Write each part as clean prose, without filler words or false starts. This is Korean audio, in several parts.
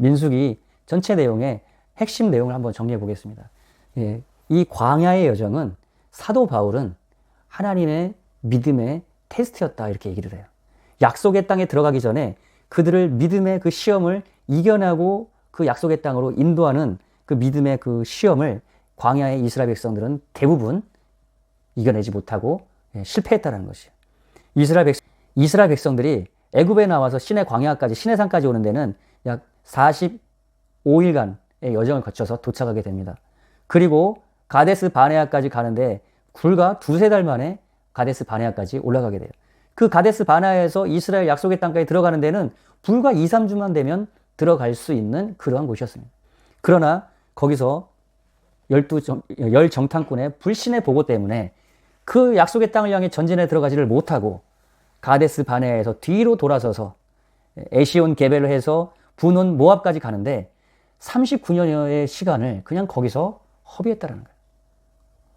민수기 전체 내용의 핵심 내용을 한번 정리해 보겠습니다. 예, 이 광야의 여정은 사도 바울은 하나님의 믿음의 테스트였다 이렇게 얘기를 해요. 약속의 땅에 들어가기 전에 그들을 믿음의 그 시험을 이겨내고 그 약속의 땅으로 인도하는 그 믿음의 그 시험을 광야의 이스라엘 백성들은 대부분 이겨내지 못하고 실패했다는 것이에요. 이스라엘 백성들이 애굽에 나와서 시내 광야까지 시내산까지 오는 데는 약 45일간의 여정을 거쳐서 도착하게 됩니다. 그리고 가데스 바네아까지 가는데 불과 두세 달 만에 가데스 바네아까지 올라가게 돼요. 그 가데스 바네아에서 이스라엘 약속의 땅까지 들어가는 데는 불과 2, 3주만 되면 들어갈 수 있는 그러한 곳이었습니다. 그러나 거기서 열 정탐꾼의 불신의 보고 때문에 그 약속의 땅을 향해 전진에 들어가지를 못하고 가데스 바네아에서 뒤로 돌아서서 에시온 게벨을 해서 분온 모압까지 가는데 39년여의 시간을 그냥 거기서 허비했다는 거예요.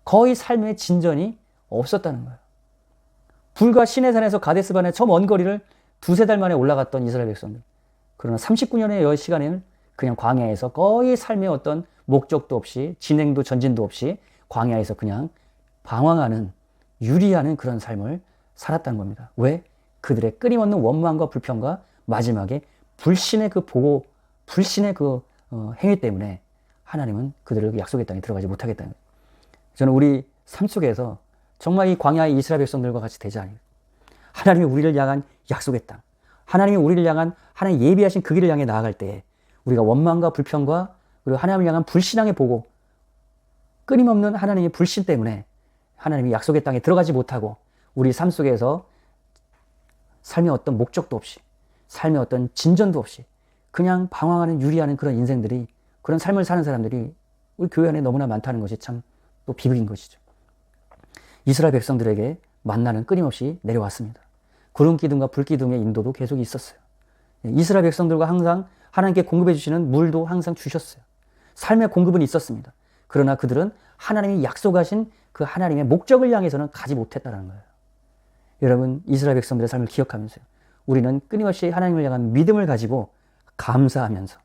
거의 삶의 진전이 없었다는 거예요. 불과 시내산에서 가데스 바네아 저 먼 거리를 두세 달 만에 올라갔던 이스라엘 백성들. 그러나 39년의 시간을 그냥 광야에서 거의 삶의 어떤 목적도 없이 진행도 전진도 없이 광야에서 그냥 방황하는 유리하는 그런 삶을 살았다는 겁니다. 왜? 그들의 끊임없는 원망과 불평과 마지막에 불신의 그 보고 불신의 그 행위 때문에 하나님은 그들을 약속의 땅에 들어가지 못하겠다는 거예요. 저는 우리 삶 속에서 정말 이 광야의 이스라엘 백성들과 같이 되지 않아요. 하나님이 우리를 향한 약속의 땅, 하나님이 우리를 향한 하나님 예비하신 그 길을 향해 나아갈 때 우리가 원망과 불평과 그리고 하나님을 향한 불신앙의 보고 끊임없는 하나님의 불신 때문에 하나님이 약속의 땅에 들어가지 못하고 우리 삶 속에서 삶의 어떤 목적도 없이 삶의 어떤 진전도 없이 그냥 방황하는 유리하는 그런 인생들이 그런 삶을 사는 사람들이 우리 교회 안에 너무나 많다는 것이 참 또 비극인 것이죠. 이스라엘 백성들에게 만나는 끊임없이 내려왔습니다. 구름 기둥과 불 기둥의 인도도 계속 있었어요. 이스라엘 백성들과 항상 하나님께 공급해 주시는 물도 항상 주셨어요. 삶의 공급은 있었습니다. 그러나 그들은 하나님이 약속하신 그 하나님의 목적을 향해서는 가지 못했다는 거예요. 여러분, 이스라엘 백성들의 삶을 기억하면서요. 우리는 끊임없이 하나님을 향한 믿음을 가지고 감사하면서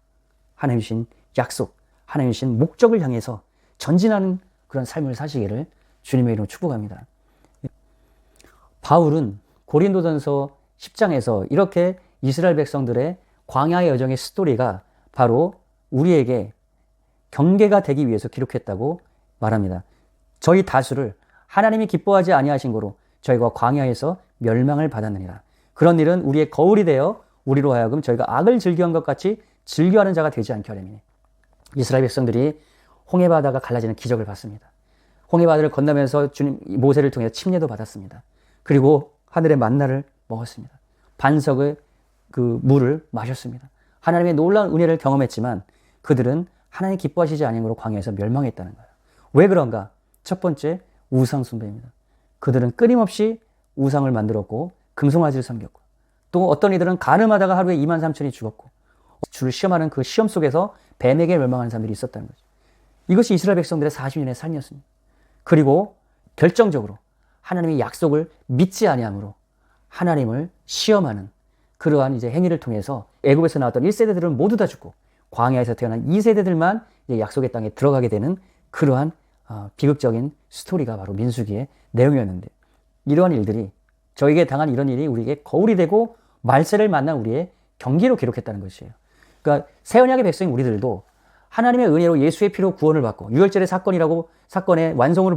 하나님 주신 약속, 하나님 주신 목적을 향해서 전진하는 그런 삶을 사시기를 주님의 이름으로 축복합니다. 바울은 고린도전서 10장에서 이렇게 이스라엘 백성들의 광야의 여정의 스토리가 바로 우리에게 경계가 되기 위해서 기록했다고 말합니다. 저희 다수를 하나님이 기뻐하지 아니하신 고로 저희가 광야에서 멸망을 받았느니라. 그런 일은 우리의 거울이 되어 우리로 하여금 저희가 악을 즐겨한 것 같이 즐겨하는 자가 되지 않게 하려니. 이스라엘 백성들이 홍해바다가 갈라지는 기적을 봤습니다. 홍해바다를 건너면서 주님 모세를 통해서 침례도 받았습니다. 그리고 하늘의 만나를 먹었습니다. 반석의 그 물을 마셨습니다. 하나님의 놀라운 은혜를 경험했지만 그들은 하나님 기뻐하시지 아니므로 광야에서 멸망했다는 거예요. 왜 그런가? 첫 번째, 우상 숭배입니다. 그들은 끊임없이 우상을 만들었고 금송아지를 섬겼고 또 어떤 이들은 간음하다가 하루에 23,000이 죽었고 주를 시험하는 그 시험 속에서 뱀에게 멸망하는 사람들이 있었다는 거죠. 이것이 이스라엘 백성들의 40년의 삶이었습니다. 그리고 결정적으로 하나님의 약속을 믿지 아니함으로 하나님을 시험하는 그러한 이제 행위를 통해서 애굽에서 나왔던 1세대들은 모두 다 죽고 광야에서 태어난 2세대들만 이제 약속의 땅에 들어가게 되는 그러한 비극적인 스토리가 바로 민수기의 내용이었는데 이러한 일들이 저에게 당한 이런 일이 우리에게 거울이 되고 말세를 만난 우리의 경기로 기록했다는 것이에요. 그러니까 새 언약의 백성인 우리들도 하나님의 은혜로 예수의 피로 구원을 받고 유월절의 사건이라고 사건의 완성을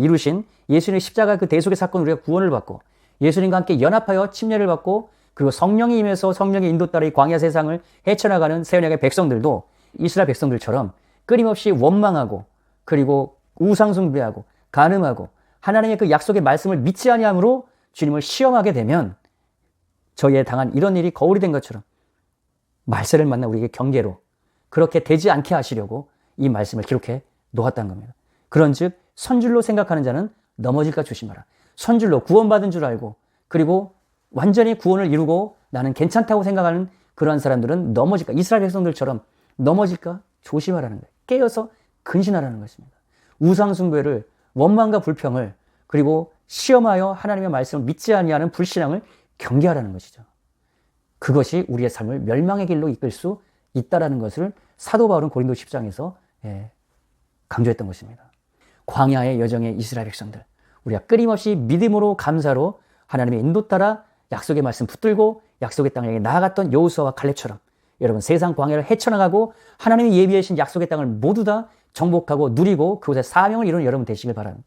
이루신 예수님의 십자가 그 대속의 사건 우리가 구원을 받고 예수님과 함께 연합하여 침례를 받고 그리고 성령이 임해서 성령의 인도 따라 이 광야 세상을 헤쳐나가는 새 언약의 백성들도 이스라엘 백성들처럼 끊임없이 원망하고 그리고 우상 숭배하고 간음하고 하나님의 그 약속의 말씀을 믿지 아니함으로 주님을 시험하게 되면 저희에 당한 이런 일이 거울이 된 것처럼 말세를 만나 우리에게 경계로 그렇게 되지 않게 하시려고 이 말씀을 기록해 놓았다는 겁니다. 그런즉 선줄로 생각하는 자는 넘어질까 조심하라. 선줄로 구원받은 줄 알고 그리고 완전히 구원을 이루고 나는 괜찮다고 생각하는 그러한 사람들은 넘어질까, 이스라엘 백성들처럼 넘어질까 조심하라는 거예요. 깨어서 근신하라는 것입니다. 우상 숭배를, 원망과 불평을, 그리고 시험하여 하나님의 말씀을 믿지 아니하는 불신앙을 경계하라는 것이죠. 그것이 우리의 삶을 멸망의 길로 이끌 수 있다라는 것을 사도 바울은 고린도 10장에서 강조했던 것입니다. 광야의 여정의 이스라엘 백성들, 우리가 끊임없이 믿음으로 감사로 하나님의 인도 따라 약속의 말씀 붙들고 약속의 땅을 향해 나아갔던 여호수아와 갈렙처럼 여러분 세상 광야를 헤쳐나가고 하나님이 예비하신 약속의 땅을 모두 다 정복하고 누리고 그곳에 사명을 이루는 여러분 되시길 바라는